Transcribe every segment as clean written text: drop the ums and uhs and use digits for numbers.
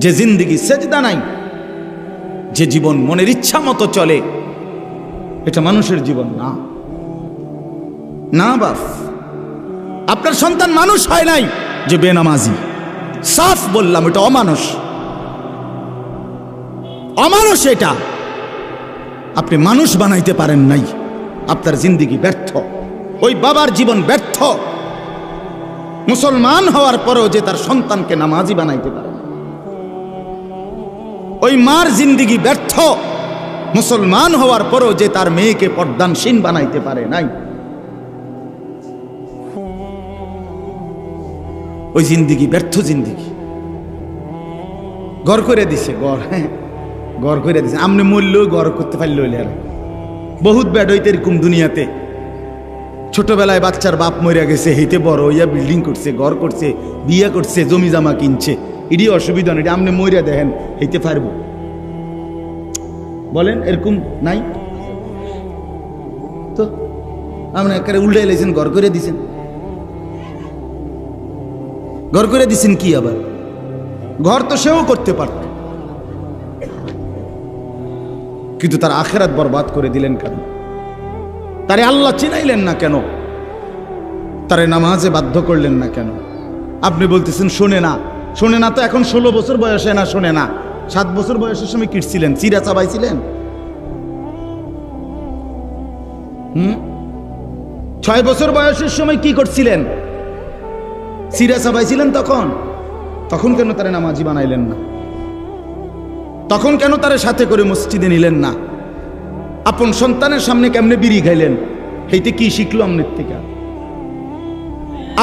যে জিন্দেগি সেজদা নাই, যে জীবন মনের ইচ্ছা মতো চলে, এটা মানুষের জীবন না। না বাপ, আপনার সন্তান মানুষ হয় নাই যে বেনামাজি। সাফ বললাম, এটা অমানুষ, অমানুষ। এটা আপনি মানুষ বানাইতে পারেন নাই, আপনার জিন্দেগি ব্যর্থ। ওই বাবার জীবন ব্যর্থ, মুসলমান হওয়ার পরেও যে তার সন্তানকে নামাজি বানাইতে পারে। ওই মার জিন্দেগি ব্যর্থ, মুসলমান হওয়ার পরেও যে তার মেয়েকে পর্দানশীল বানাইতে পারে নাই। ওই জিন্দেগি ব্যর্থ জিন্দেগি। ঘর করে দিছে, ঘর করে দিছে। আমনে মূল্য ঘর করতে পারল। বহুত ব্যাড হইতে এরকম দুনিয়াতে। ছোটবেলায় বাচ্চার বাপ মরিয়া গেছে, হেইতে বড় হইয়া বিল্ডিং করছে, ঘর করছে, বিয়ে করছে, জমি জামা কিনছে। এটি অসুবিধা নেই, আপনি মরিয়া দেখেন হইতে পারবো? বলেন এরকম নাই তো? আপনি একেবারে উল্টে এলেছেন, ঘর করে দিছেন। ঘর করে দিছেন কি আবার? ঘর তো সেও করতে পারত, কিন্তু তার আখেরাত বরবাদ করে দিলেন কেন? তারে আল্লাহ চিনাইলেন না কেন? তারে নামাজে বাধ্য করলেন না কেন? আপনি বলতেছেন শোনে না, শোনে না। তো এখন 16 বছর বয়সে না শোনে না, 7 বছর বয়সের সময় কিটছিলেন, চিরা চাবাইছিলেন। 6 বছর বয়সের সময় কি করছিলেন? চিরা চাবাইছিলেন। তখন কেন তারে নামাজি বানাইলেন না? তখন কেন তারে সাথে করে মসজিদে নিলেন না? আপন সন্তানের সামনে কেমনে বিড়ি খাইলেন? সেইতে কি শিখলো আমনের থেকে?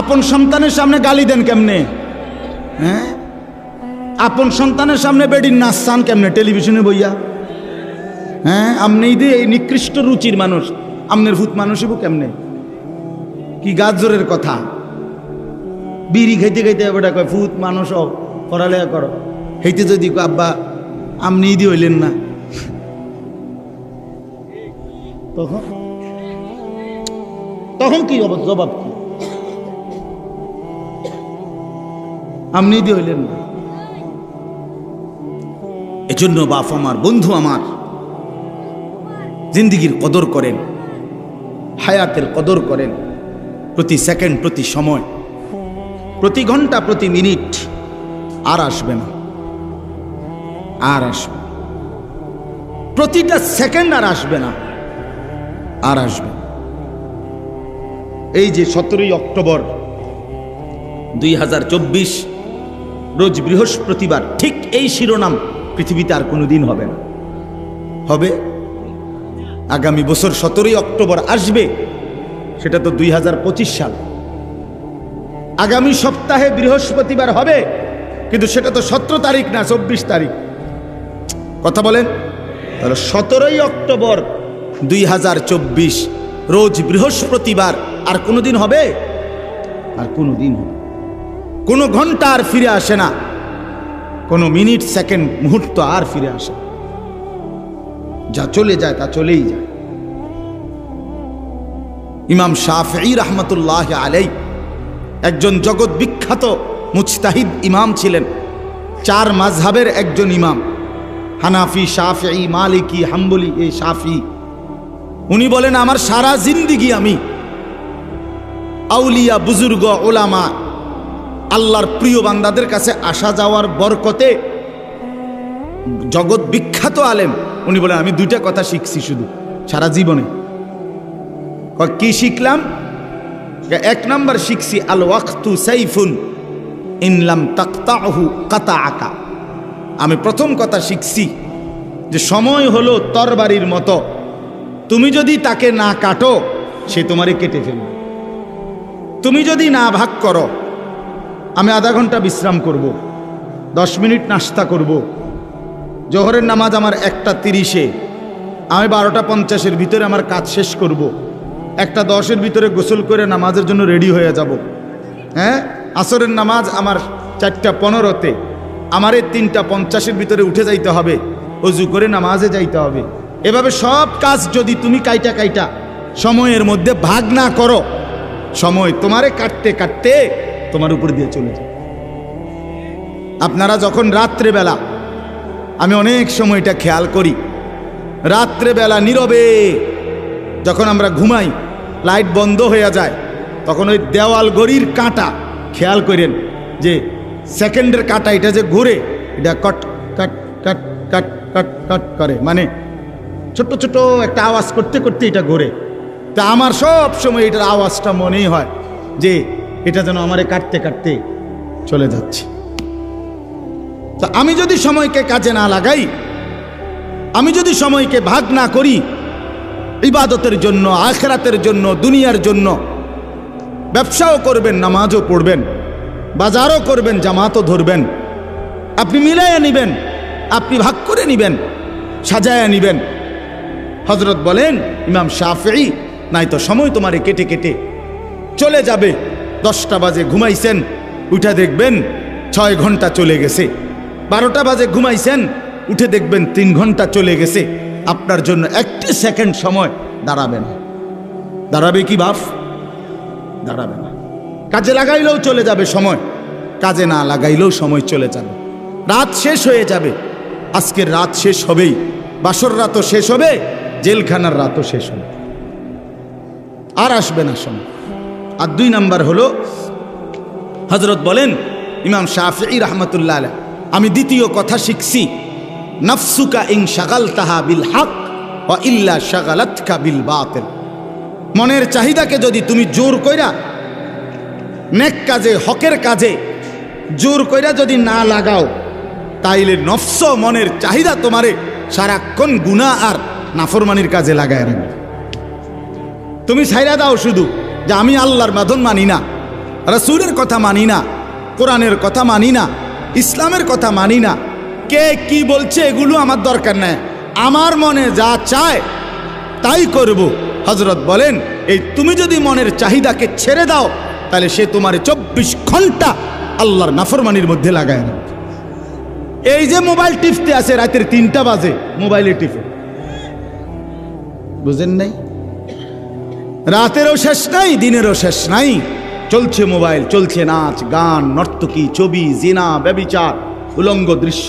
আপন সন্তানের সামনে গালি দেন কেমনে? হ্যাঁ, আপন সন্তানের সামনে বেডির নাচ চান কেমনে টেলিভিশনে বইয়া? হ্যাঁ, আপনি এই নিকৃষ্ট রুচির মানুষ, আমনের ভূত মানুষ হইব কেমনে? কি গাজরের কথা! বিড়ি খাইতে খাইতে বেটা কয় ভূত মানুষ, পড়ালেখা করো। সেইতে যদি আব্বা আপনি ইদি হইলেন না, তখন কি জবাব কি? আপনি ইদি হইলেন না। এজন্য বাপ আমার, বন্ধু আমার, জিন্দেগির কদর করেন, হায়াতের কদর করেন। প্রতি সেকেন্ড, প্রতি সময়, প্রতি ঘন্টা, প্রতি মিনিট আর আসবে না, আর আসবে। প্রতিটা সেকেন্ড আর আসবে না, আর আসবে। এই যে 17ই অক্টোবর 2024 রোজ বৃহস্পতিবার, ঠিক এই শিরোনাম পৃথিবীতে আর কোনোদিন হবে না। হবে আগামী বছর 17ই অক্টোবর আসবে, সেটা তো 2025 সাল। আগামী সপ্তাহে বৃহস্পতিবার হবে, কিন্তু সেটা তো 17 তারিখ না, 24 তারিখ। কথা বলেন। তাহলে 17ই অক্টোবর 2024 রোজ বৃহস্পতিবার আর কোনোদিন হবে? আর কোনোদিন হবে? কোনো ঘন্টা আর ফিরে আসে না, কোনো মিনিট, সেকেন্ড, মুহূর্ত আর ফিরে আসে না। যা চলে যায় তা চলেই যায়। ইমাম শাফিঈ রাহমাতুল্লাহ আলাইহি একজন জগৎ বিখ্যাত মুজতাহিদ ইমাম ছিলেন। 4 মাযহাবের একজন ইমাম, হানাফি, শাফিঈ, মালিকি, হাম্বলি, এই শাফিঈ। উনি বলেন, আমার সারা জিন্দেগি আমি আউলিয়া, বুজুর্গ, ওলামা, আল্লাহর প্রিয় বান্দাদের কাছে আসা যাওয়ার বরকতে, জগৎ বিখ্যাত আলেম। উনি বলেন, আমি 2টা কথা শিখছি শুধু সারা জীবনে। কি শিখলাম? 1 নাম্বার শিখছি, আল ওয়াক্তু সাইফুন ইন লাম তাকতাহু কাতাআকা। আমি প্রথম কথা শিখছি যে সময় হলো তরবারির মতো, তুমি যদি তাকে না কাটো সে তোমারে কেটে ফেলবে। তুমি যদি না ভাগ করো, আমি আধা ঘন্টা বিশ্রাম করব, 10 মিনিট নাস্তা করব, জোহরের নামাজ আমার 1টা 30-এ, আমি 12টা 50-এর ভিতরে আমার কাজ শেষ করব, 1টা 10-এর ভিতরে গোসল করে নামাজের জন্য রেডি হয়ে যাব। হ্যাঁ, আসরের নামাজ আমার 4টা 15-তে, আমারে 3টা 50-এর ভিতরে উঠে যাইতে হবে, অজু করে নামাজে যাইতে হবে। এভাবে সব কাজ যদি তুমি কাইটা সময়ের মধ্যে ভাগ না করো, সময় তোমারে কাটতে কাটতে তোমার উপর দিয়ে চলে যায়। আপনারা যখন রাত্রেবেলা, আমি অনেক সময় এটা খেয়াল করি, রাত্রেবেলা নীরবে যখন আমরা ঘুমাই, লাইট বন্ধ হয়ে যায়, তখন ওই দেওয়াল ঘড়ির কাঁটা খেয়াল করেন যে সেকেন্ডের কাঁটা এটা যে ঘুরে, এটা কট কাট কাট কাট কাট কাট করে, মানে ছোট্ট ছোট একটা আওয়াজ করতে করতে এটা ঘুরে। তা আমার সব সময় এটার আওয়াজটা মনেই হয় যে এটা যেন আমারে কাটতে কাটতে চলে যাচ্ছে। তো আমি যদি সময়কে কাজে না লাগাই, আমি যদি সময়কে ভাগ না করি ইবাদতের জন্য, আখিরাতের জন্য, দুনিয়ার জন্য, ব্যবসাও করবেন, নামাজও পড়বেন, বাজারও করবেন, জামাতও ধরবেন, আপনি মিলাইয়া নিবেন, আপনি ভাগ করে নিবেন, সাজায়া নিবেন। হযরত বলেন ইমাম শাফিঈ, নাই তো সময় তোমারে কেটে কেটে চলে যাবে। 10টা বাজে ঘুমাইছেন, উঠে দেখবেন 6 ঘন্টা চলে গেছে। 12টা বাজে ঘুমাইছেন, উঠে দেখবেন 3 ঘন্টা চলে গেছে। আপনার জন্য একটি সেকেন্ড সময় দাঁড়াবে না। দাঁড়াবে কি বাপ? দাঁড়াবে না। কাজে লাগাইলেও চলে যাবে সময়, কাজে না লাগাইলেও সময় চলে যাবে। রাত শেষ হয়ে যাবে, আজকের রাত শেষ হবেই, বাসর রাতও শেষ হবে, জেলখানার রাতও শেষ হবে, আর আসবে না সময়। আর 2 নাম্বার হলো, হযরত বলেন ইমাম শাফিঈ রাহমাতুল্লাহ আলাইহি, আমি দ্বিতীয় কথা শিখছি, নাফসুকা ইন শাগালতাহা বিল হক ওয়া ইল্লা শাগালাতকা বিল বাতিল। মনের চাহিদাকে যদি তুমি জোর কইরা নেক কাজে, হকের কাজে জোর কইরা যদি না লাগাও, তাইলে নফস, মনের চাহিদা তোমারে সারাক্ষণ গুনাহ আর নাফরমানির কাজে লাগায় রাখবে। তুমি ছাইরা দাও শুধু যে আমি আল্লাহর বাঁধন মানি না, রাসূলের কথা মানি না, কোরআনের কথা মানি না, ইসলামের কথা মানি না, কে কি বলছে এগুলো আমার দরকার নাই, আমার মনে যা চায় তাই করব। হযরত বলেন, এই তুমি যদি মনের চাহিদাকে ছেড়ে দাও, তাহলে সে তোমার 24 ঘন্টা আল্লাহর নাফরমানির মধ্যে লাগায় রাখবে। এই যে মোবাইল টিপতে আছে রাতের 3টা বাজে, মোবাইলে টিপে, বুঝেন নাই? রাতেরও শেষ নাই, দিনেরও শেষ নাই, চলছে মোবাইল, চলছে নাচ গান, নর্তকী, ছবি, জিনা, ব্যভিচার, উলঙ্গ দৃশ্য,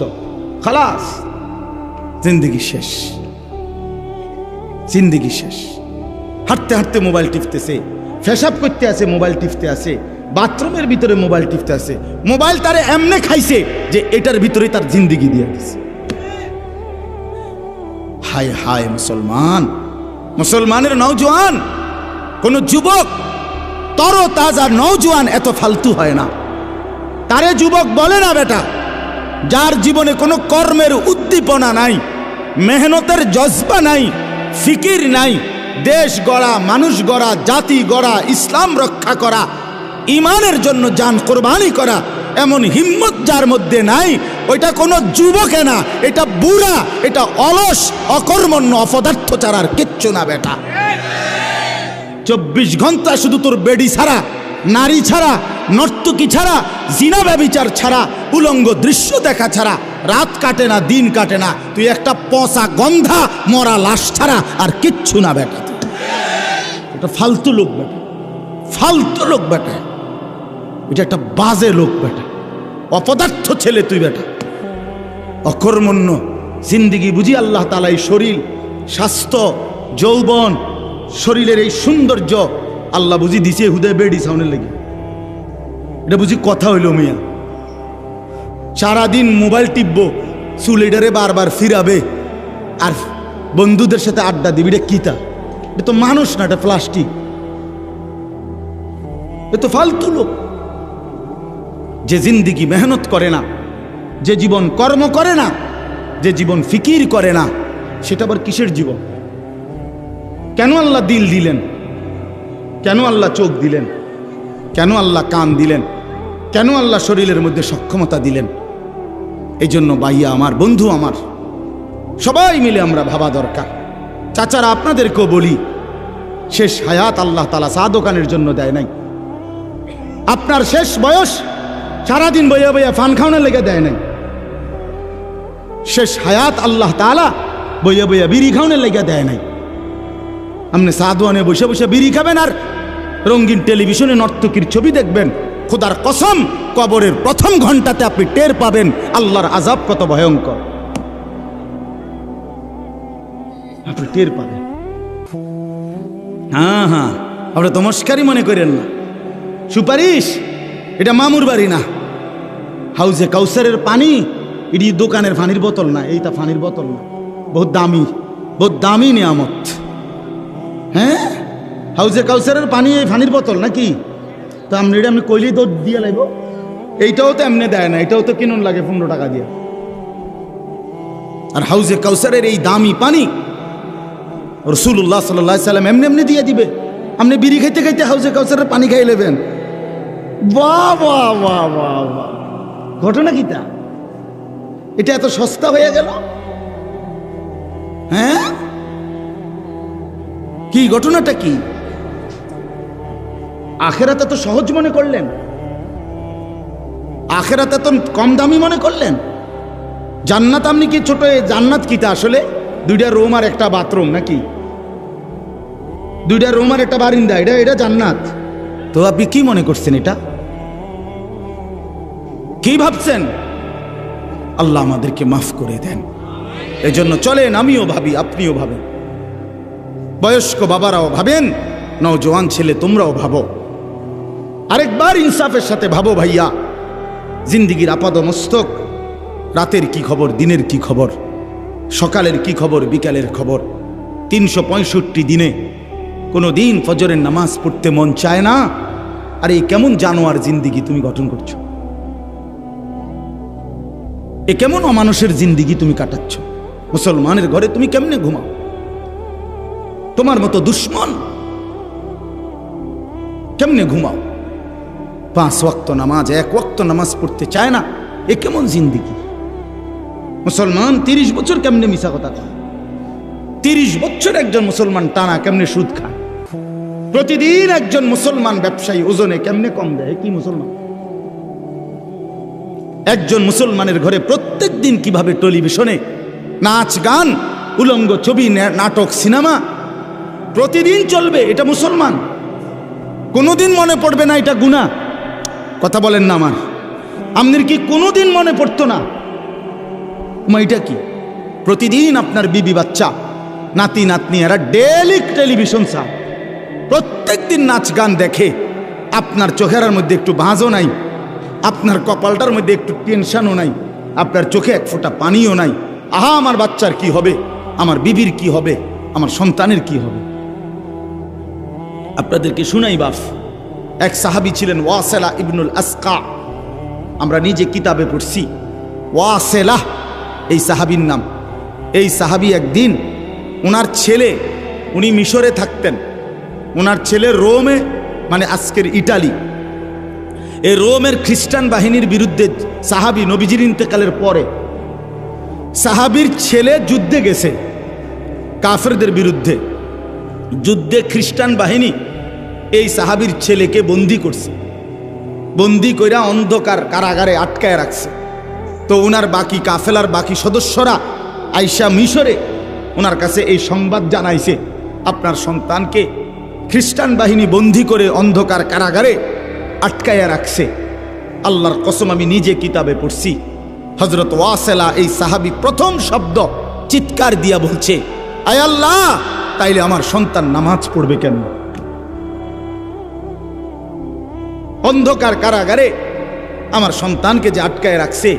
খালাস, জিন্দেগি শেষ, জিন্দেগি শেষ। হাঁটতে হাঁটতে মোবাইল টিপতেছে, পেশাব করতে আছে মোবাইল টিপতে আছে, বাথরুমের ভিতরে মোবাইল টিপতে আছে। মোবাইল তারে এমনে খাইছে যে এটার ভিতরে তার জিন্দেগি দিয়ে দিছে। হায় হায় মুসলমান, মুসলমানের নওজোয়ান, কোন যুবক তর তাজা নওজোয়ান এত ফালতু হয় না। তারে যুবক বলে না বেটা, যার জীবনে কোনো কর্মের উদ্দীপনা নাই, মেহনতের জজবা নাই, ফিকির নাই, দেশ গড়া, মানুষ গড়া, জাতি গড়া, ইসলাম রক্ষা করা, ইমানের জন্য জান কোরবানি করা, এমন হিম্মত যার মধ্যে নাই, ওইটা কোনো যুবকে না, এটা বুড়া, এটা অলস, অকর্মণ্য, অপদার্থ ছাড়ার কিচ্ছু না বেটা। 24 ঘন্টা শুধু তোর বেডি ছাড়া, নারী ছাড়া, নর্তকী ছাড়া, জিনা ব্যভিচার ছাড়া, উলঙ্গ দৃশ্য দেখা ছাড়া রাত কাটে না, দিন কাটে না। তুই একটা পচা গন্ধা মরা লাশ ছাড়া আর কিচ্ছু না বেটা। এটা ফালতু লোক বেটা, ফালতু লোক বেটা, এটা একটা বাজে লোক বেটা, অপদার্থ ছেলে তুই বেটা, অকর্মণ্য জিন্দিগি। বুঝি আল্লাহ তাআলা এই শরীর, স্বাস্থ্য, যৌবন, শরীরের এই সৌন্দর্য আল্লাহ বুঝি দিছে হুদায় বেডি সাউনের লেগে। এটা বুঝি কথা হইল মিয়া? সারাদিন মোবাইল টিপবো, চুলেডারে বারবার ফিরাবে আর বন্ধুদের সাথে আড্ডা দিবি। এটা কিতা? এটা তো মানুষ না, এটা প্লাস্টিক। এ তো ফালতু লোক। যে জিন্দিগি মেহনত করে না, যে জীবন কর্ম করে না, যে জীবন ফিকির করে না, সেটা আবার কিসের জীবন? কেন আল্লাহ দিল দিলেন? কেন আল্লাহ চোখ দিলেন? কেন আল্লাহ কান দিলেন? কেন আল্লাহ শরীরের মধ্যে সক্ষমতা দিলেন? এই জন্য ভাইয়া আমার, বন্ধু আমার, সবাই মিলে আমরা ভাবা দরকার। চাচারা আপনাদেরকেও বলি, শেষ হায়াত আল্লাহ তাআলা চা দোকানের জন্য দেয় নাই। আপনার শেষ বয়স সারাদিন বইয়া বইয়া ফান খাওয়ানোর লেগে দেয় নাই। শেষ হায়াত আল্লাহ তাআলা বইয়া বইয়া বিড়ি খাওয়ানোর লেগে দেয় নাই। আপনি চা দোকানে বসে বসে বিড়ি খাবেন আর রঙিন টেলিভিশনে নর্তকীর ছবি দেখবেন, খোদার কসম, কবরের প্রথম ঘন্টাতে আপনি টের পাবেন আল্লাহর আযাব কত ভয়ঙ্কর। আপনি টের পাবেন। হ্যাঁ হ্যাঁ, আপনি তমস্কারি মনে করেন না। সুপারিশ, এটা মামুর বাড়ি না। হাউজে কাউসারের পানি এটি দোকানের পানির বোতল না, এইটা পানির বোতল না, বহুত দামি নিয়ামত। হ্যাঁ, হাউজে কাউসারের পানি এই পানির বোতল নাকি? তো আপনি এটা আপনি কইলেই তো দিয়ে লাগব। এইটাও তো এমনি দেয় না, এটাও তো কিনুন লাগে 15 টাকা দিয়ে। আর হাউজে কাউসারের এই দামি পানি রাসূলুল্লাহ সাল্লাল্লাহু আলাইহি সাল্লাম এমনি দিয়ে দিবে। আপনি বিড়ি খাইতে খাইতে হাউজে কাউসারের পানি খাই নেবেন। বাহ বাহ বাহ বাহ বাহ, ঘটনা কি তা? এটা এত সস্তা হয়ে গেল? হ্যাঁ, কি ঘটনাটা কি? আখেরাত এত সহজ মনে করলেন? আখেরাত এত কম দামি মনে করলেন? জান্নাত আপনি কি ছোট? জান্নাত কি তা আসলে? 2টা রুম আর একটা বাথরুম নাকি? 2টা রুম আর একটা বারিন্দা, এটা জান্নাত? তো আপনি কি মনে করছেন? এটা কি ভাবছেন? আল্লাহ আমাদেরকে মাফ করে দেন। এজন্য চলেন, আমিও ভাবি, আপনিও ভাবেন, বয়স্ক বাবারাও ভাবেন, নওজোয়ান ছেলে তোমরাও ভাবো। আরেকবার ইনসাফের সাথে ভাবো ভাইয়া, জিন্দিগির আপাদ মস্তক, রাতের কি খবর, দিনের কি খবর, সকালের কি খবর, বিকালের খবর। 365 দিনে কোনো দিন ফজরের নামাজ পড়তে মন চায় না। আর এই কেমন জানোয়ার জিন্দিগি তুমি গঠন করছো? এ কেমন অমানুষের জিন্দিগি তুমি কাটাচ্ছ? মুসলমানের ঘরে তুমি কেমনে ঘুমাও? তোমার মতো দুশ্মন কেমনে ঘুমাও? 5 ওয়াক্ত নামাজ, 1 ওয়াক্ত নামাজ পড়তে চায় না। এ কেমন জিন্দিগি? মুসলমান 30 বছর কেমনে মিশা কথা কয়? 30 বছর একজন মুসলমান টানা কেমনে সুদ খায়? প্রতিদিন একজন মুসলমান ব্যবসায়ী ওজনে কেমনে কম দেয়? কি মুসলমান? একজন মুসলমানের ঘরে প্রত্যেক দিন কিভাবে টেলিভিশনে নাচ গান, উলঙ্গ ছবি, নাটক, সিনেমা প্রতিদিন চলবে, এটা মুসলমান? কোনোদিন মনে পড়বে না এটা গুনাহ? কথা বলেন না আমার। আপনার কি কোনোদিন মনে পড়তো না এটা কি? প্রতিদিন আপনার বিবি বাচ্চা, নাতি নাতনি এরা ডেইলি টেলিভিশন চায়, প্রত্যেক দিন নাচ গান দেখে। আপনার চোখের মধ্যে একটু ভাঁজও নাই, আপনার কপালটার মধ্যে একটু টেনশনও নাই, আপনার চোখে এক ফোঁটা পানিও নাই। আহা, আমার বাচ্চার কি হবে, আমার বিবির কি হবে, আমার সন্তানের কি হবে? আপনাদেরকে শুনাই বাপ। এক সাহাবী ছিলেন ওয়াসিলা ইবনুল আসকা, আমরা নিজে কিতাবে পড়ছি। ওয়াসিলা এই সাহাবীর নাম। এই সাহাবী একদিন ওনার ছেলে, উনি মিশরে থাকতেন, ওনার ছেলে রোমে, মানে আজকের ইটালি, এই রোমের খ্রিস্টান বাহিনীর বিরুদ্ধে সাহাবী নবীজির ইন্তেকালের পরে সাহাবীর ছেলে যুদ্ধে গেছে কাফেরদের বিরুদ্ধে। যুদ্ধে খ্রিস্টান বাহিনী এই সাহাবীর ছেলেকে বন্দী করছে, বন্দী কইরা অন্ধকার কারাগারে আটকায় রাখছে। তো ওনার বাকি কাফেলার বাকি সদস্যরা আইসা মিশরে ওনার কাছে এই সংবাদ জানাইছে, আপনার সন্তানকে খ্রিস্টান বাহিনী বন্দী করে অন্ধকার কারাগারে আটকায়া রাখছে। আল্লাহর কসম, আমি নিজে কিতাবে পড়ছি। হযরত ওয়াসিলা এই সাহাবী প্রথম শব্দ চিৎকার দিয়া বলছে, আয় আল্লাহ, তাইলে আমার সন্তান নামাজ পড়বে কেন? অন্ধকার কারাগারে আমার সন্তানকে যে আটকায় রাখছে,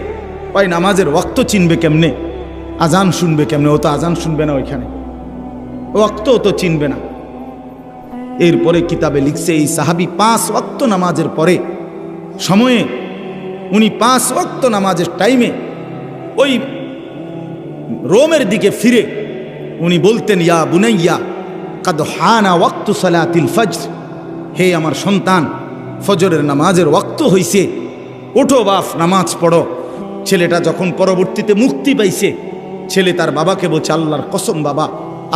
ওই নামাজের ওয়াক্ত চিনবে কেমনে, আজান শুনবে কেমনে? ও তো আজান শুনবে না, ওইখানে ওয়াক্ত তো চিনবে না। এরপরে কিতাবে লিখছে এই সাহাবী 5 ওয়াক্ত নামাজের পরে সময়ে, উনি 5 ওয়াক্ত নামাজের টাইমে ওই রোমের দিকে ফিরে উনি বলতেন, ইয়া বুনাইয়া কাদ হানা ওয়াক্তু সালাতিল ফজর, হে আমার সন্তান, ফজরের নামাজের ওয়াক্ত হইছে, ওঠো বাপ, নামাজ পড়ো। ছেলেটা যখন পরবর্তীতে মুক্তি পাইছে, ছেলে তার বাবাকে বলছে, আল্লাহর কসম বাবা,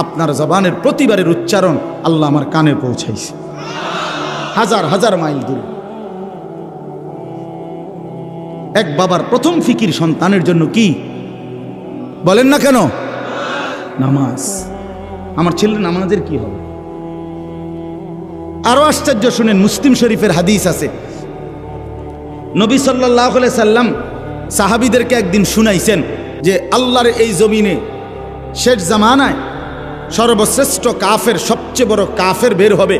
আপনার জবানের প্রতিবারের উচ্চারণ আল্লাহ আমার কানে পৌঁছাইছে, হাজার হাজার মাইল দূরে। এক বাবার প্রথম ফিকির সন্তানের জন্য কি বলেন না কেন? নামাজ। আমার ছেলের নামাজের কি হবে? আরো আশ্চর্য শুনেন, মুসলিম শরীফের হাদিস আছে, নবী সাল্লাল্লাহু আলাইহি সাল্লাম সাহাবীদেরকে একদিন শুনাইছেন যে আল্লাহর এই জমিনে শেষ জামানায় সর্বশ্রেষ্ঠ কাফের, সবচেয়ে বড় কাফের বের হবে।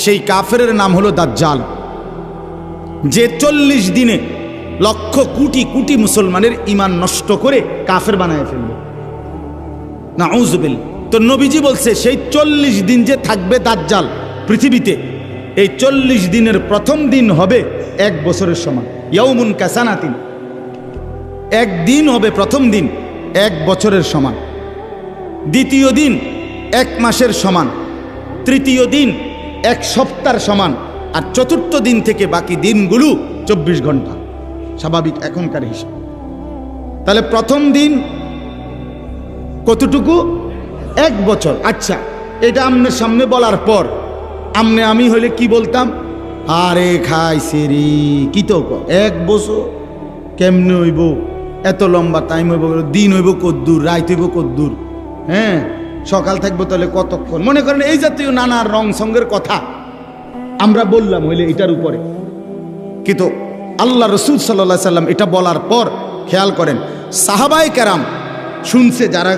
সেই কাফেরের নাম হলো দাজ্জাল, যে 40 দিনে লক্ষ কোটি কোটি মুসলমানের ঈমান নষ্ট করে কাফের বানায় ফেলবে। নাউযুবিল্লাহ। তো নবীজি বলছে সেই 40 দিন যে থাকবে দাজ্জাল পৃথিবীতে, এই 40 দিনের প্রথম দিন হবে 1 বছরের সমান। ইয়াউমুন কাসানাতিন, একদিন হবে প্রথম দিন 1 বছরের সমান, দ্বিতীয় দিন 1 মাসের সমান, তৃতীয় দিন 1 সপ্তাহের সমান, আর চতুর্থ দিন থেকে বাকি দিনগুলো 24 ঘন্টা, স্বাভাবিক এখনকার হিসাব। তাহলে প্রথম দিন কতটুকু? 1 বছর। আচ্ছা, এটা আপনার সামনে বলার পর আমি হইলে কি বলতাম? আরে খাইছে রে, কি তো 1 বছর কেমনে হইব? এত লম্বা টাইম হইব, দিন হইব কদ্দূর, রাত হইব কদ্দূর, হ্যাঁ সকাল থাকবো তাহলে কতক্ষণ? মনে করেন এই জাতীয় নানা রং সঙ্গের কথা আমরা বললাম হইলে এটার উপরে। কিন্তু আল্লাহ রসুল সাল্লাল্লাহু আলাইহি সাল্লাম এটা বলার পর খেয়াল করেন, সাহাবায়ে কেরাম শুনছে, যারা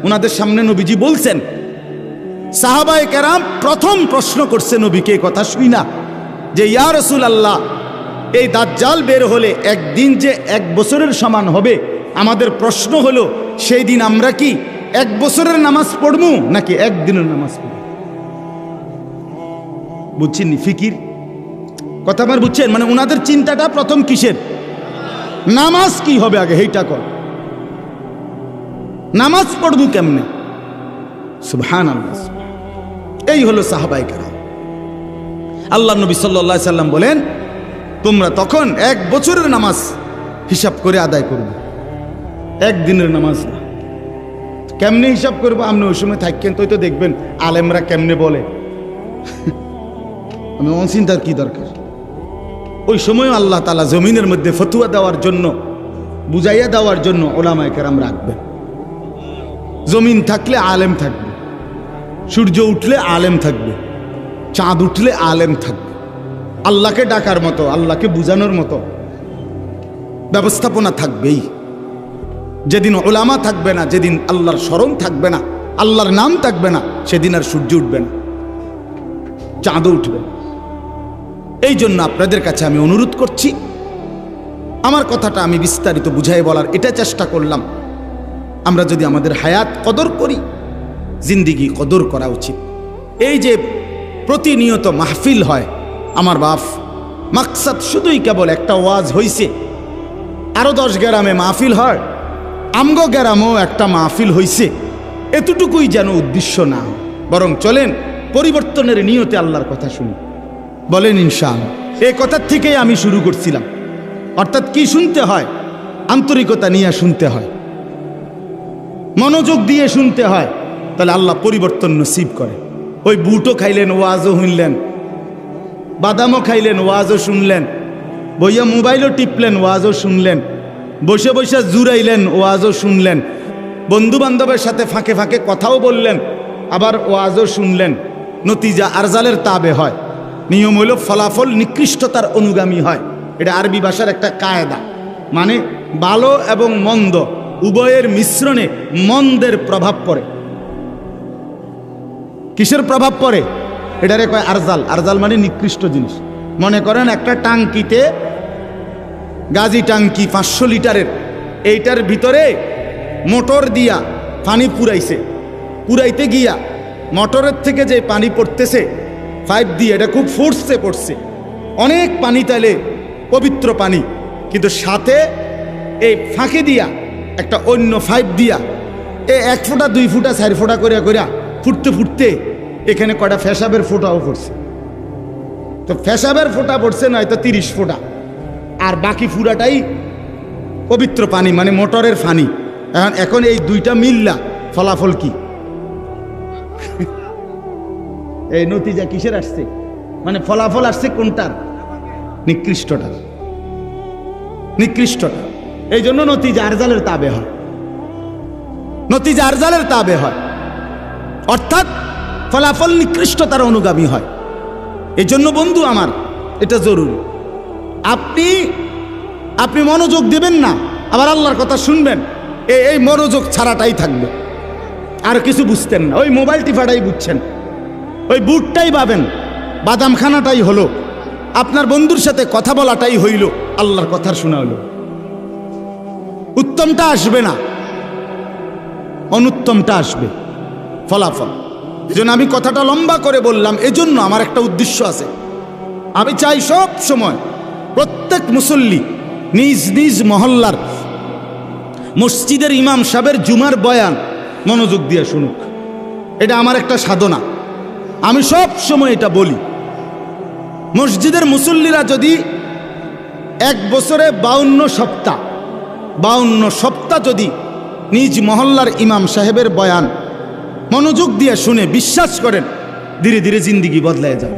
ওনাদের সামনে নবীজি বলছেন, সাহাবায়ে কেরাম প্রথম প্রশ্ন করছে নবীকে এই কথা শুনা যে ইয়া রাসূলুল্লাহ, এই দাজ্জাল বের হলে একদিন যে 1 বছরের সমান হবে, আমাদের প্রশ্ন হলো সেই দিন আমরা কি 1 বছরের নামাজ পড়বো নাকি 1 দিনের নামাজ পড়ব? বুঝছেন ফিকির কথা আমার? বুঝছেন মানে ওনাদের চিন্তাটা প্রথম কিসের? নামাজ কি হবে আগে, এইটা কর, নামাজ পড়বো কেমনে? সুবহানাল্লাহ। এই হলো সাহাবায়ে কেরাম। আল্লাহ নবী সাল্লাল্লাহু আলাইহি সাল্লাম বলেন, তোমরা তখন 1 বছরের নামাজ হিসাব করে আদায় করবে, 1 দিনের নামাজ না। কেমনে হিসাব করবো? আপনি ওই সময় থাকেন তো দেখবেন আলেমরা কেমনে বলে। আমি অনচিন্তার কি দরকার? ওই সময় আল্লাহ তাআলা জমিনের মধ্যে ফতোয়া দেওয়ার জন্য, বুঝাইয়া দেওয়ার জন্য উলামায়ে কেরাম রাখবেন। জমিন থাকলে আলেম থাকবে, সূর্য উঠলে আলেম থাকবে, চাঁদ উঠলে আলেম থাকবে। আল্লাহকে ডাকার মতো, আল্লাহকে বুঝানোর মতো ব্যবস্থাপনা থাকবেই। যেদিন উলামা থাকবে না, যেদিন আল্লাহর স্মরণ থাকবে না, আল্লাহর নাম থাকবে না, সেদিন আর সূর্য উঠবে না, চাঁদও উঠবে। এই জন্য আপনাদের কাছে আমি অনুরোধ করছি, আমার কথাটা আমি বিস্তারিত বুঝাই বলার এটা চেষ্টা করলাম। আমরা যদি আমাদের হায়াত কদর করি, জিন্দিগি কদর করা উচিত। এই যে প্রতিনিয়ত মাহফিল হয় আমার বাপ, মাকসাদ শুধুই কেবল একটা ওয়াজ হইছে, আরো 10 গ্রামে মাহফিল হয়, আমগো গ্রামেও একটা মাহফিল হইছে, এতটুকুই যেন উদ্দেশ্য না, বরং চলেন পরিবর্তনের নিয়তে আল্লাহর কথা শুনি। বলেন ইনশাআল্লাহ। এই কথার থেকেই আমি শুরু করছিলাম। অর্থাৎ কি শুনতে হয়? আন্তরিকতা নিয়ে শুনতে হয়, মনোযোগ দিয়ে শুনতে হয়, তাহলে আল্লাহ পরিবর্তন নসিব করে। ওই বুটও খাইলেন, ওয়াজও শুনলেন, বাদামও খাইলেন, ওয়াজও শুনলেন, বইয়া মোবাইলও টিপলেন, ওয়াজও শুনলেন, বসে বসে জুড়াইলেন, ওয়াজও শুনলেন, বন্ধু বান্ধবের সাথে ফাঁকে ফাঁকে কথাও বললেন, আবার ওয়াজও শুনলেন। নতিজা আরজালের তাবে হয়। নিয়ম হইল ফলাফল নিকৃষ্টতার অনুগামী হয়। এটা আরবি ভাষার একটা কায়দা, মানে ভালো এবং মন্দ উভয়ের মিশ্রণে মন্দের প্রভাব পড়ে। কিসের প্রভাব পড়ে? এটারে কয় আরজাল। আরজাল মানে নিকৃষ্ট জিনিস। মনে করেন একটা টাঙ্কিতে, গাজি টাঙ্কি 500 লিটারের, এইটার ভিতরে মোটর দিয়া পানি পুরাইছে, পুরাইতে গিয়া মোটরের থেকে যে পানি পড়তেছে পাইপ দিয়ে, এটা খুব ফোর্সে পড়ছে, অনেক পানি, তাইলে পবিত্র পানি, কিন্তু সাথে এই ফাঁকে দিয়া একটা অন্য পাইপ দিয়া 1 ফোঁটা 2 ফোঁটা 4 ফোঁটা করিয়া করিয়া ফুটতে ফুটতে এখানে কয়টা ফেসাবের ফোঁটাও পড়ছে। তো ফেসাবের ফোঁটা পড়ছে নয়তো 30 ফোঁটা, আর বাকি পুরাটাই পবিত্র পানি, মানে মোটরের পানি। এখন এই দুইটা মিললা ফলাফল কি? এই নতিজা কিসের আসছে? মানে ফলাফল আসছে কোনটার? নিকৃষ্টটার, নিকৃষ্টটা। এই জন্য নতিজা আরজালের তাবে হয়, নতিজা আরজালের তাবে হয়, অর্থাৎ ফলাফল নিকৃষ্টতার অনুগামী হয়। এই জন্য বন্ধু আমার, এটা জরুরি। আপনি আপনি মনোযোগ দেবেন না, আবার আল্লাহর কথা শুনবেন, এই মনোযোগ ছাড়াটাই থাকবে, আর কিছু বুঝতেন না। ওই মোবাইল টিফাটাই বুঝছেন, ওই বুটটাই পাবেন, বাদামখানাটাই হলো, আপনার বন্ধুর সাথে কথা বলাটাই হইল, আল্লাহর কথা শোনা হলো। উত্তমটা আসবে না, অনুত্তমটা আসবে, ফলাফল। এজন্য আমি কথাটা লম্বা করে বললাম, এজন্য আমার একটা উদ্দেশ্য আছে। আমি চাই সব সময় প্রত্যেক মুসল্লি নিজ নিজ মহল্লার মসজিদের ইমাম সাহেবের জুমার বয়ান মনোযোগ দিয়ে শুনুক। এটা আমার একটা সাধনা, আমি সব সময় এটা বলি। মসজিদের মুসল্লিরা যদি এক বছরে 52 সপ্তাহ যদি নিজ মহল্লার ইমাম সাহেবের বয়ান মনোযোগ দিয়ে শুনে, বিশ্বাস করেন ধীরে ধীরে জিন্দিগি বদলায় যাবে।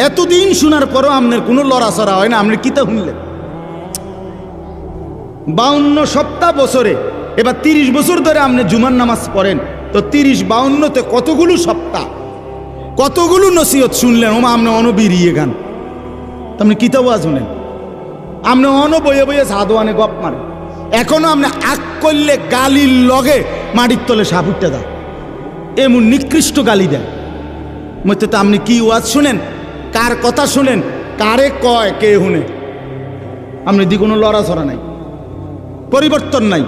এতদিন শোনার পরও আপনার কোনো লড়াচড়া হয় না, আপনি কিতা শুনলেন? 52 সপ্তাহ বছরে, এবার 30 বছর ধরে আপনি জুমার নামাজ পড়েন, তো 30-52তে কতগুলো সপ্তাহ, কতগুলো নসিহত শুনলেন। ওমা আপনি অনবিরিয়ে গান, আপনি কিতাব শুনেন, আপনি বইয়ে বইয়ে সাধুয়ানে গপ মারে। এখনো আপনি আগ করলে গালির লগে মাটির তলে সাপ উঠতে দেয়, এমন নিকৃষ্ট গালি দেয়। মধ্যে তো আপনি কি ওয়াজ শুনেন, কার কথা শুনেন, কারে কয় কে শুনে, আপনি দি কোনো লড়াছড়া নাই, পরিবর্তন নাই।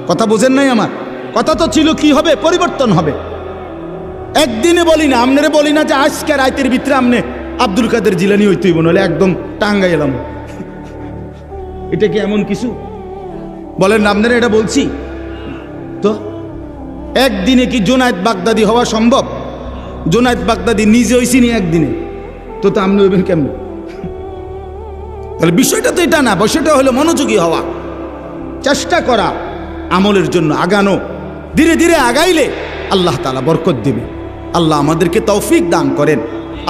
কথা বোঝেন নাই আমার কথা? তো ছিল কি হবে, পরিবর্তন হবে। একদিনে বলি না, আপনারে বলি না যে আজকে রাতের ভিতরে আপনি আব্দুল কাদের জিলানি হইতেই বলে একদম টাঙ্গাই এলাম, এটা কি এমন কিছু? বলেন না, আপনারা এটা বলছি তো? একদিনে কি জুনায়েদ বাগদাদি হওয়া সম্ভব? জুনায়েদ বাগদাদি নিজে হইছিনি একদিনে, তো আপনি হইবেন কেমন? তাহলে বিষয়টা তো এটা না, বিষয়টা হলো মনোযোগী হওয়া, চেষ্টা করা, আমলের জন্য আগানো। ধীরে ধীরে আগাইলে আল্লাহ তাআলা বরকত দেবে। আল্লাহ আমাদেরকে তৌফিক দান করেন,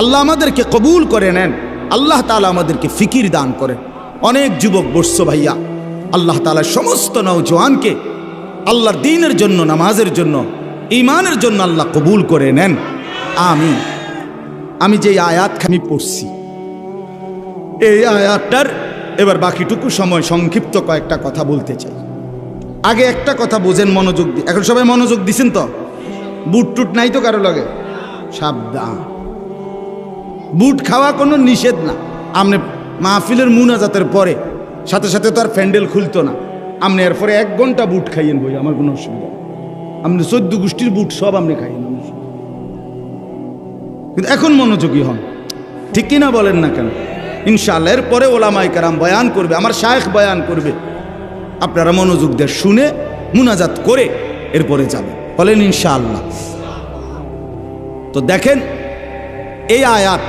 আল্লাহ আমাদেরকে কবুল করে নেন, আল্লাহ তাআলা আমাদেরকে ফিকির দান করেন। অনেক যুবক বসছো ভাইয়া, আল্লাহ তাআলা সমস্ত নওজোয়ানকে আল্লাহর দ্বীনের জন্য, নামাজের জন্য, ঈমানের জন্য আল্লাহ কবুল করে নেন, আমিন। আমি যে আয়াত আমি পড়ছি, এই আয়াতটার এবার বাকিটুকু সময় সংক্ষিপ্ত কয়েকটা কথা বলতে চাই। আগে একটা কথা বোঝেন, মনোযোগ দিয়ে। এখন সবাই মনোযোগ দিছেন তো? বুট টুট নাই তো কারো লাগে? সাবধান, বুট খাওয়া কোনো নিষেধ না। আপনি মাহফিলের মুনাজাতের পরে সাথে সাথে তো আর প্যান্ডেল খুলতো না, আপনি এরপরে 1 ঘন্টা বুট খাইয়েন বই, আমার কোনো অসুবিধা। আপনি 14 গোষ্ঠীর বুট সব আপনি খাইয়েন, কিন্তু এখন মনোযোগী হন, ঠিক কিনা বলেন না কেন? ইনশাআল্লাহ এরপরে ওলামায়ে কেরাম বয়ান করবে, আমার শায়েখ বয়ান করবে, আপনারা মনোযোগ দিয়ে শুনে মুনাজাত করে এরপরে যাবেন, বলেন ইনশাআল্লাহ। তো দেখেন, এই আয়াত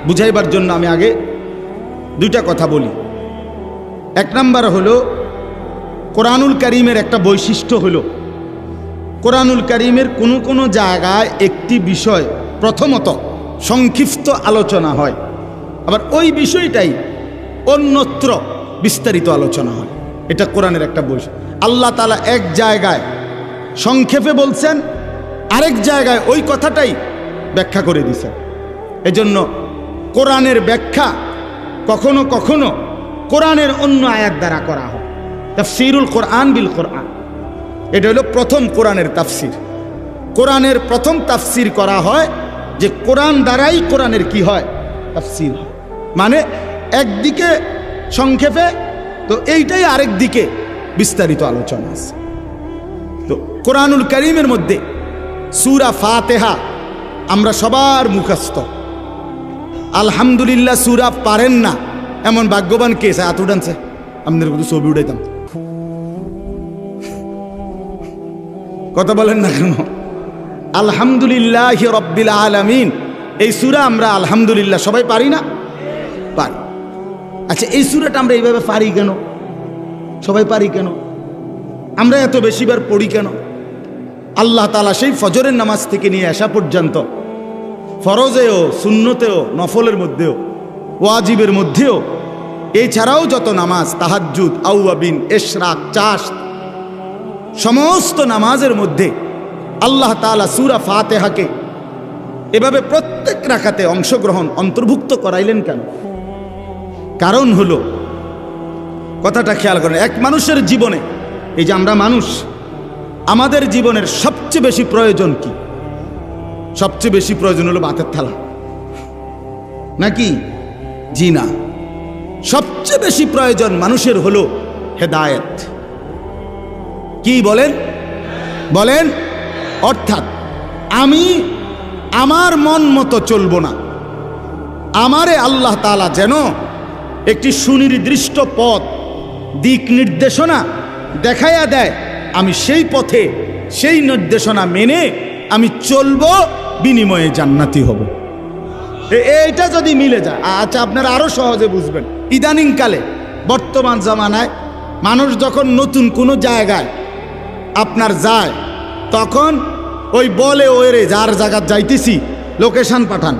বুঝাইবার জন্য আমি আগে 2টা কথা বলি। 1 নাম্বার হলো, কোরআনুল কারীমের একটা বৈশিষ্ট্য হলো, কোরআনুল কারীমের কোনো কোনো জায়গায় একটি বিষয় প্রথমত সংক্ষিপ্ত আলোচনা হয়, আবার ওই বিষয়টাই অন্যত্র বিস্তারিত আলোচনা হয়। এটা কোরআনের একটা বৈশিষ্ট্য। আল্লাহ তাআলা এক জায়গায় সংক্ষেপে বলছেন, আরেক জায়গায় ওই কথাটাই ব্যাখ্যা করে দিয়েছেন। এজন্য কোরআনের ব্যাখ্যা কখনো কখনো কোরআনের অন্য আয়াত দ্বারা করা হয়। তাফসীরুল কোরআন বিল কোরআন, এটা হলো প্রথম কোরআনের তাফসীর। কোরআনের প্রথম তাফসীর করা হয় যে কোরআন দ্বারাই কোরআনের কি হয়, তাফসীর হয়। মানে একদিকে সংক্ষেপে, তো এইটাই আরেক দিকে বিস্তারিত আলোচনা আছে। তো কোরআনুল কারীমের মধ্যে সূরা ফাতিহা আমরা সবার মুখস্থ। আলহামদুলিল্লাহ সূরা পারেন না এমন ভাগ্যবান কে? হাত উঠানছে, আপনাদের কিন্তু ছবি উঠাইতাম। কথা বলেন না কেন? আলহামদুলিল্লাহি রাব্বিল আলামিন, এই সূরা আমরা আলহামদুলিল্লাহ সবাই পারি না? পারি। আচ্ছা, এই সূরাটা আমরা এইভাবে পারি কেন? সবাই পারি কেন? আমরা এত বেশিবার পড়ি কেন? আল্লাহ তাআলা সেই ফজরের নামাজ থেকে নিয়ে আসা পর্যন্ত ফরজেও, সুন্নতেও, নফলের মধ্যেও, ওয়াজিবের মধ্যেও, এছাড়াও যত নামাজ, তাহাজ্জুদ, আউয়াবিন, ইশরাক, চাশ, সমস্ত নামাজের মধ্যে আল্লাহ তাআলা সূরা ফাতিহাকে এভাবে প্রত্যেক রাকাতে অংশগ্রহণ অন্তর্ভুক্ত করাইলেন কেন? কারণ হলো কথাটা খেয়াল করেন, এক মানুষের জীবনে, এই যে আমরা মানুষ, আমাদের জীবনের সবচেয়ে বেশি প্রয়োজন কি? সবচেয়ে বেশি প্রয়োজন হলো ভাতের থালা, নাকি? জি না, সবচেয়ে বেশি প্রয়োজন মানুষের হলো হেদায়েত। কি বলেন? বলেন। অর্থাৎ আমি আমার মন মতো চলবো না, আমারে আল্লাহ তাআলা যেন একটি সুনির্দিষ্ট পথ, দিক নির্দেশনা দেখাইয়া দেয়, আমি সেই পথে, সেই নির্দেশনা মেনে আমি চলবো, বিনিময়ে জান্নাতি হব। এইটা যদি মিলে যায়, আচ্ছা আপনারা আরো সহজে বুঝবেন। ইদানিং কালে, বর্তমান জামানায় মানুষ যখন নতুন কোনো জায়গায় আপনার যায়, তখন ওই বলে ওরে যার জায়গা যাইতেছি লোকেশন পাঠান,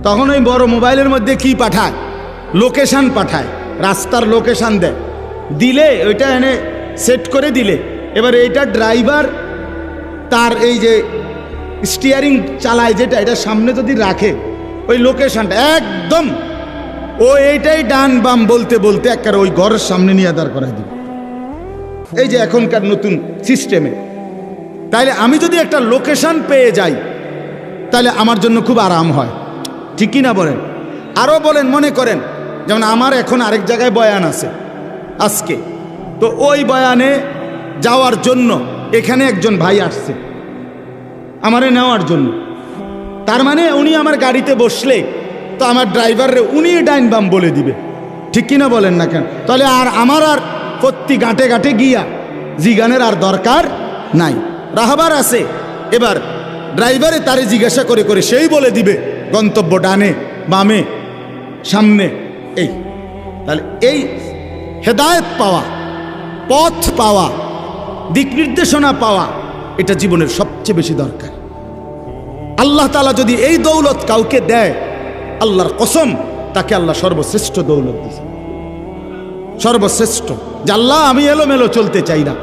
তখন ওই বড় মোবাইলের মধ্যে কি পাঠায়? লোকেশন পাঠায়, রাস্তার লোকেশন দেয়, দিলে ওইটা এনে সেট করে দিলে, এবার এইটা ড্রাইভার তার এই যে স্টিয়ারিং চালায় যেটা, এটা সামনে যদি রাখে, ওই লোকেশনটা একদম ও এইটাই ডান বাম বলতে বলতে একবারে ওই ঘরের সামনে নিয়ে দাঁড় করাই দিবে। এই যে এখনকার নতুন সিস্টেমে। তাইলে আমি যদি একটা লোকেশন পেয়ে যাই, তাহলে আমার জন্য খুব আরাম হয়, ঠিক কি না বলেন? আরও বলেন, মনে করেন যেমন আমার এখন আরেক জায়গায় বয়ান আছে আজকে, তো ওই বয়ানে যাওয়ার জন্য এখানে একজন ভাই আসছে আমারে নেওয়ার জন্য। তার মানে উনি আমার গাড়িতে বসলে তো আমার ড্রাইভাররে উনি ডাইন বাম বলে দিবে, ঠিক কিনা বলেন না কেন? তাহলে আর আমার আর প্রতি গাঁটে গাঁটে গিয়া জিগানের আর দরকার নাই, রাহবার আছে। এবার ড্রাইভারে তারে জিজ্ঞাসা করে করে সেই বলে দিবে গন্তব্য ডানে বামে সামনে। এই তাহলে এই হেদায়েত পাওয়া, পথ পাওয়া, দিক নির্দেশনা পাওয়া, এটা জীবনের সবচেয়ে বেশি দরকার। আল্লাহ তাআলা যদি এই দৌলত কাউকে দেয়, আল্লাহর কসম তাকে আল্লাহ সর্বশ্রেষ্ঠ দৌলত দিয়েছে, সর্বশ্রেষ্ঠ। যে আল্লাহ আমি এলোমেলো চলতে চাই না,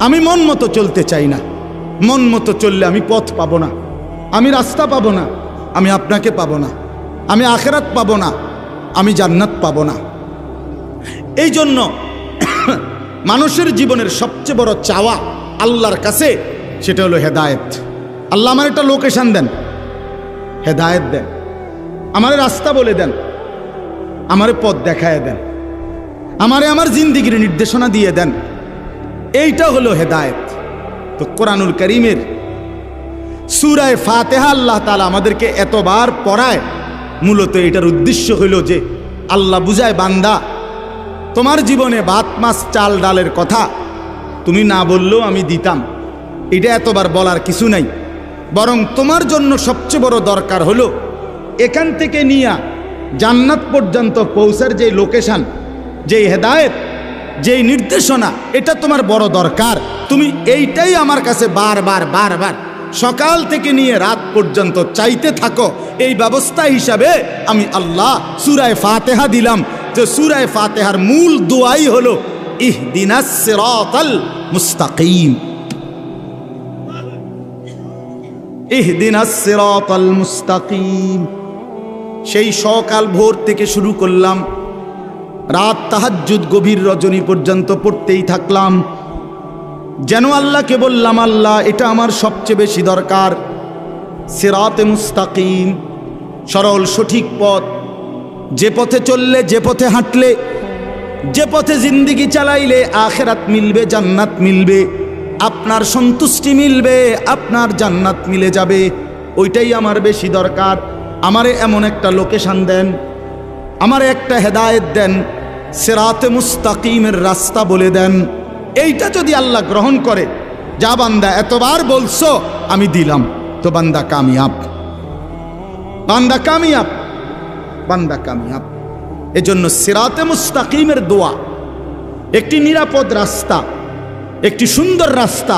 আমি মন মতো চলতে চাই না, মন মতো চললে আমি পথ পাবো না, আমি রাস্তা পাবো না, আমি আপনাকে পাবো না, আমি আখিরাত পাবো না, আমি জান্নাত পাবো না। এই জন্য মানুষের জীবনের সবচেয়ে বড় চাওয়া আল্লাহর কাছে, সেটা হলো হেদায়েত। আল্লাহ আমার একটা লোকেশন দেন, হেদায়েত দেন, আমারে রাস্তা বলে দেন, আমারে পথ দেখায় দেন, আমারে আমার জিন্দিগির নির্দেশনা দিয়ে দেন। এইটা হলো হেদায়েত। তো কোরআনুল কারীমের সূরা ফাতিহা আল্লাহ তাআলা আমাদেরকে এতবার পড়ায়, মূলত এটার উদ্দেশ্য হইল যে আল্লাহ বুঝায়, বান্দা তোমার জীবনে ভাত মাছ চাল ডালের কথা তুমি না বললেও আমি দিতাম, এটা এতবার বলার কিছু নাই। বরং তোমার জন্য সবচেয়ে বড় দরকার হলো এখান থেকে নিয়ে জান্নাত পর্যন্ত পৌঁছার যে লোকেশন, যেই হেদায়েত, যেই নির্দেশনা, এটা তোমার বড় দরকার। তুমি এইটাই আমার কাছে বারবার বারবার সকাল থেকে নিয়ে রাত পর্যন্ত চাইতে থাকো। এই ব্যবস্থা হিসাবে আমি আল্লাহ সূরা ফাতিহা দিলাম, যে সূরা ফাতিহার মূল দোয়াই হলো ইহদিনাস সিরাতাল মুস্তাকিম, ইহদিনাস সিরাতাল মুস্তাকিম। সেই সকাল ভোর থেকে শুরু করলাম, রাত তাহাজ্জুদ গভীর রজনী পর্যন্ত পড়তেই থাকলাম, যেন আল্লাহকে বললাম, আল্লাহ এটা আমার সবচেয়ে বেশি দরকার, সিরাতে মুস্তাকিম, সরল সঠিক পথ, যে পথে চললে, যে পথে হাঁটলে, যে পথে জিন্দিগি চালাইলে আখিরাত মিলবে, জান্নাত মিলবে, আপনার সন্তুষ্টি মিলবে, আপনার জান্নাত মিলে যাবে, ওইটাই আমার বেশি দরকার। আমারে এমন একটা লোকেশন দেন, আমারে একটা হেদায়েত দেন, সিরাতে মুস্তাকিমের রাস্তা বলে দেন। এইটা যদি আল্লাহ গ্রহণ করে, যা বান্দা এতবার বলছো আমি দিলাম, তো বান্দা কামিয়াব, বান্দা কামিয়াব, বান্দা কামিয়াব। এজন্য সিরাতে মুস্তাকিমের দোয়া একটি নিরাপদ রাস্তা, একটি সুন্দর রাস্তা,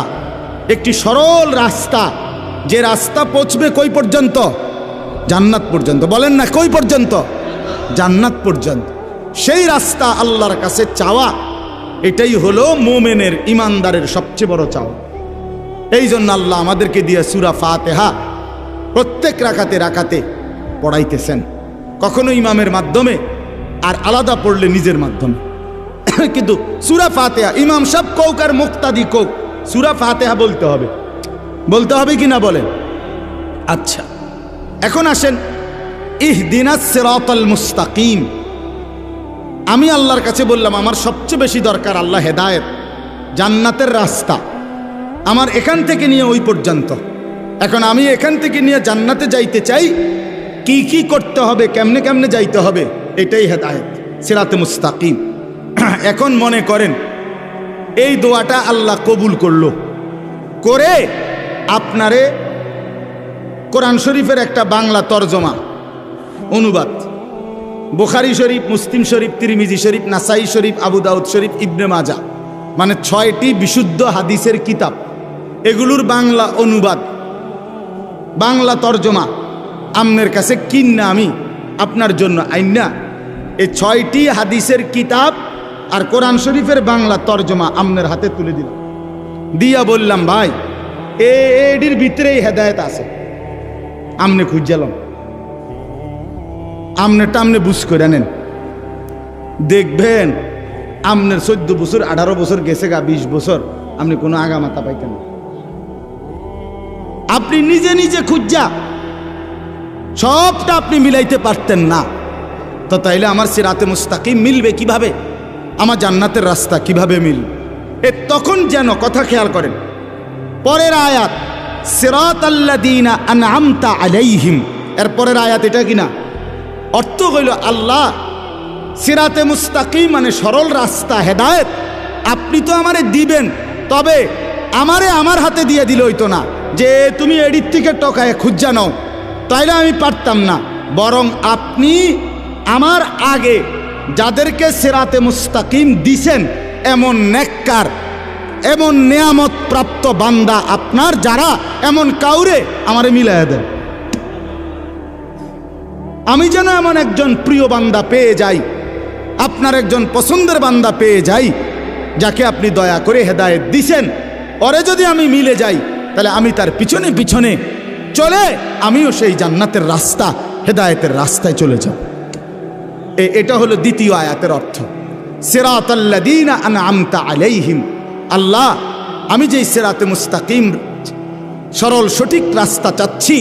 একটি সরল রাস্তা, যে রাস্তা পৌঁছবে কই পর্যন্ত? জান্নাত পর্যন্ত। বলেন না কই পর্যন্ত? জান্নাত পর্যন্ত। সেই রাস্তা আল্লাহর কাছে চাওয়া, এটাই হলো মুমিনের, ইমানদারের সবচেয়ে বড় চাওয়া। এই জন্য আল্লাহ আমাদেরকে দিয়ে সূরা ফাতিহা প্রত্যেক রাকাতে রাকাতে পড়াইতেছেন, কখনো ইমামের মাধ্যমে, আর আলাদা পড়লে নিজের মাধ্যমে। কিন্তু সূরা ফাতিহা ইমাম সাহেব কোক আর মুক্তাদি কোক, সূরা ফাতিহা বলতে হবে কি না বলেন? আচ্ছা, এখন আসেন ইহদিনাস সিরাতাল মুস্তাকিম। আমি আল্লাহর কাছে বললাম আমার সবচেয়ে বেশি দরকার আল্লাহ হেদায়েত, জান্নাতের রাস্তা আমার এখান থেকে নিয়ে ওই পর্যন্ত। এখন আমি এখান থেকে নিয়ে জান্নাতে যাইতে চাই, কি কি করতে হবে, কেমনে কেমনে যাইতে হবে, এটাই হেদায়েত, সিরাতে মুস্তাকিম। এখন মনে করেন এই দোয়াটা আল্লাহ কবুল করলো, করে আপনারে কোরআন শরীফের একটা বাংলা তরজমা অনুবাদ, বুখারী শরীফ, মুসলিম শরীফ, তিরমিজি শরীফ, নাসাই শরীফ, আবু দাউদ শরীফ, ইবনে মাজা, মানে 6টি বিশুদ্ধ হাদিসের কিতাব, এগুলোর বাংলা অনুবাদ, বাংলা তরজমা আপনার কাছে কিন্না আমি আপনার জন্য আইনা এই 6টি হাদিসের কিতাব আর কোরআন শরীফের বাংলা তরজমা আপনার হাতে তুলে দিলাম, দিয়া বললাম ভাই এটির ভিতরেই হেদায়েত আছে, আমনে খুঁজালাম, আমনেরটা আমনে বুঝ করে নেন, দেখবেন আমনের 14 বছর 18 বছর গেছে গা, 20 বছর আপনি কোনো আগামাতা পাইতেন না। আপনি নিজে নিজে খুঁজা সবটা আপনি মিলাইতে পারতেন না, তো তাইলে আমার সিরাতে মুস্তাকিম মিলবে কিভাবে, আমার জান্নাতের রাস্তা কিভাবে মিলবে? তখন যেন কথা খেয়াল করেন পরের আয়াত সিরাতাল্লাযীনা আনআমতা আলাইহিম, এর পরের আয়াত এটা কিনা অর্থ হইল আল্লাহ সিরাতে মুস্তাকিম মানে সরল রাস্তা, হেদায়েত আপনি তো আমারে দিবেন, তবে আমারে আমার হাতে দিয়ে দিল হইতো না যে তুমি এডির থেকে টকায় খুঁজা নাও, তাইলে আমি পারতাম না, বরং আপনি আমার আগে যাদেরকে সিরাতে মুস্তাকিম দিছেন এমন নেককার, এমন নেয়ামত প্রাপ্ত বান্দা আপনার যারা, এমন কাউরে আমারে মিলাইয়া দেন, আমি যেন এমন একজন প্রিয় বান্দা পেয়ে যাই, আপনার একজন পছন্দের বান্দা পেয়ে যাই, যাকে আপনি দয়া করে হেদায়েত দিছেন, ওরে যদি আমি মিলে যাই তাহলে আমি তার পিছনে পিছনে চলে আমিও সেই জান্নাতের রাস্তা, হেদায়েতের রাস্তায় চলে যাব। এটা হলো দ্বিতীয় আয়াতের অর্থ, সিরাতাল্লাযীনা আনআমতা আলাইহিম। আল্লাহ আমি যেই সিরাতে মুস্তাকিম সরল সঠিক রাস্তা চাচ্ছি,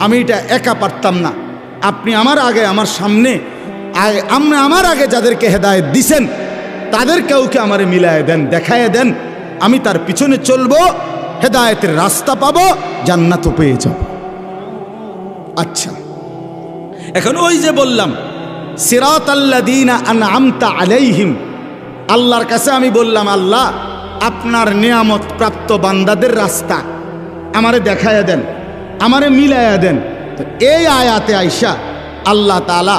আমি এটা একা পারতাম না, আপনি আমার আগে আমার সামনে আমার আগে যাদেরকে হেদায়েত দিছেন তাদের কাউকে আমারে মিলায় দেন, দেখায় দেন, আমি তার পিছনে চলবো, হেদায়েতের রাস্তা পাবো, জান্নাতও পেয়ে যাব। আচ্ছা, এখন ওই যে বললাম সিরাতাল্লাযীনা আনআমতা আলাইহিম, আল্লাহর কাছে আমি বললাম আল্লাহ আপনার নিয়ামত প্রাপ্ত বান্দাদের রাস্তা আমারে দেখায় দেন, আমারে মিলাইয়া দেন। তো এই আয়াতে আইসা আল্লাহ তাআলা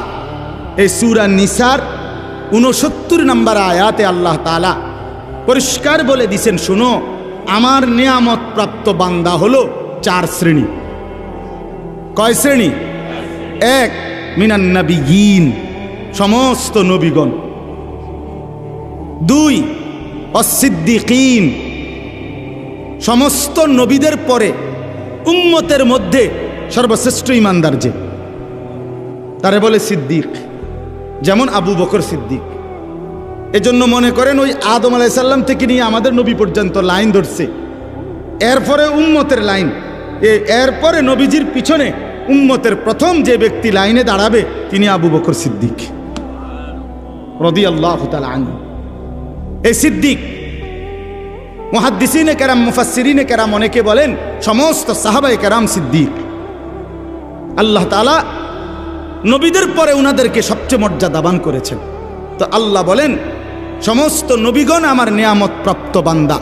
এই সূরা নিসার 69 নম্বর আয়াতে আল্লাহ তাআলা পরিষ্কার বলে দিছেন, শুনো আমার নিয়ামত প্রাপ্ত বান্দা হলো 4 শ্রেণী। কয় শ্রেণী? 1 মিনান নবিয়্যিন, সমস্ত নবীগণ। 2 অস-সিদ্দিকিন, সমস্ত নবীদের পরে উম্মতের মধ্যে সর্বশ্রেষ্ঠ ইমানদার যে, তারে বলে সিদ্দিক, যেমন আবু বকর সিদ্দিক। এজন্য মনে করেন ওই আদম আলাইহিস সালাম থেকে নিয়ে আমাদের নবী পর্যন্ত লাইন ধরছে, এরপরে উম্মতের লাইন, এরপরে নবীজির পিছনে উম্মতের প্রথম যে ব্যক্তি লাইনে দাঁড়াবে তিনি আবু বকর সিদ্দিক রাদিয়াল্লাহু তাআলা আনহু। এই সিদ্দিক মুহাদ্দিসিনে কেরাম, মুফাসসিরিনে কেরাম অনেকে বলেন সমস্ত সাহাবায়ে কেরাম সিদ্দিক। আল্লাহ তাআলা নবীদের পরে উনাদেরকে সবচেয়ে মর্যাদাবান করেছেন। তো আল্লাহ বলেন সমস্ত নবীগণ আমার নিয়ামত প্রাপ্ত বান্দা,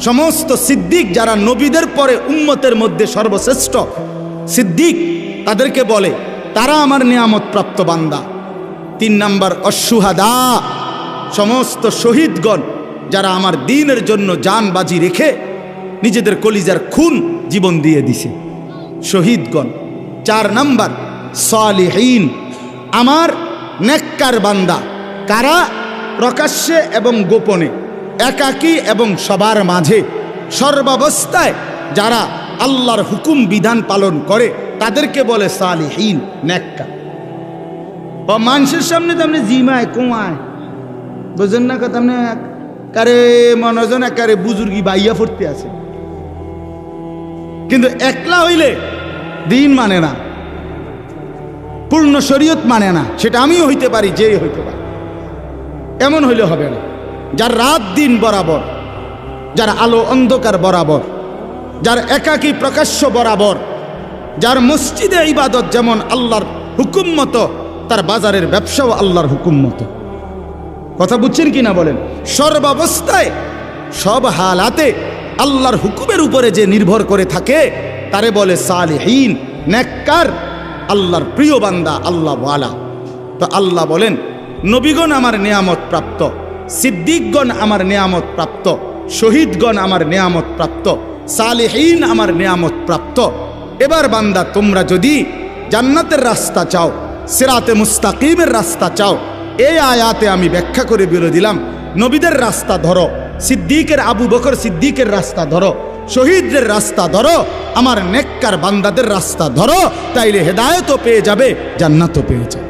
সমস্ত সিদ্দিক যারা নবীদের পরে উম্মতের মধ্যে সর্বশ্রেষ্ঠ সিদ্দিক, তাদেরকে বলে তারা আমার নিয়ামত প্রাপ্ত বান্দা। 3 নাম্বার অশুহাদা, সমস্ত শহীদগণ যারা আমার দ্বীনের জন্য জান বাজি রেখে নিজেদের কলিজার খুন জীবন দিয়ে দিছে, শহীদগণ। 4 নাম্বার সালিহিন, আমার নেককার বান্দা, কারা প্রকাশ্যে এবং গোপনে, একাকী এবং সবার মাঝে, সর্বাবস্থায় যারা আল্লাহর হুকুম বিধান পালন করে তাদেরকে বলে সালিহিন, নেককার। ও মানুষের সামনে তো আপনি জিমায় কুমায় বুঝেন না কথা? আপনি কারে মনোজন একারে বুজুর্গি বাইয়া ফুটতে আছে, কিন্তু একলা হইলে দিন মানে না, পূর্ণ শরীয়ত মানে না। সেটা আমিও হইতে পারি, যেই হইতে পারি, এমন হইলে হবে না। যার রাত দিন বরাবর, যার আলো অন্ধকার বরাবর, যার একাকী প্রকাশ্য বরাবর, যার মসজিদে ইবাদত যেমন আল্লাহর হুকুম মতো, তার বাজারের ব্যবসাও আল্লাহর হুকুম মতো। কথা বুঝছেন কি না বলেন? সর্বাবস্থায় সব হালাতে আল্লাহর হুকুমের উপরে যে নির্ভর করে থাকে তারে বলে সালেহীন, নেককার, আল্লাহর প্রিয় বান্দা, আল্লাহ ওয়ালা। তো আল্লাহ বলেন, নবীগণ আমার নিয়ামত প্রাপ্ত, সিদ্দিকগণ আমার নিয়ামত প্রাপ্ত, শহীদগণ আমার নিয়ামত প্রাপ্ত, সালেহীন আমার নিয়ামত প্রাপ্ত। এবার বান্দা, তোমরা যদি জান্নাতের রাস্তা চাও, সিরাতে মুস্তাকিমের রাস্তা চাও, এই আয়াতে আমি ব্যাখ্যা করে বলে দিলাম, নবীদের রাস্তা ধরো, সিদ্দিকের আবু বকর সিদ্দিকের রাস্তা ধরো, শহীদদের রাস্তা ধরো, আমার নেককার বান্দাদের রাস্তা ধরো, তাইলে হেদায়েতও পেয়ে যাবে, জান্নাতও পেয়ে যাবে।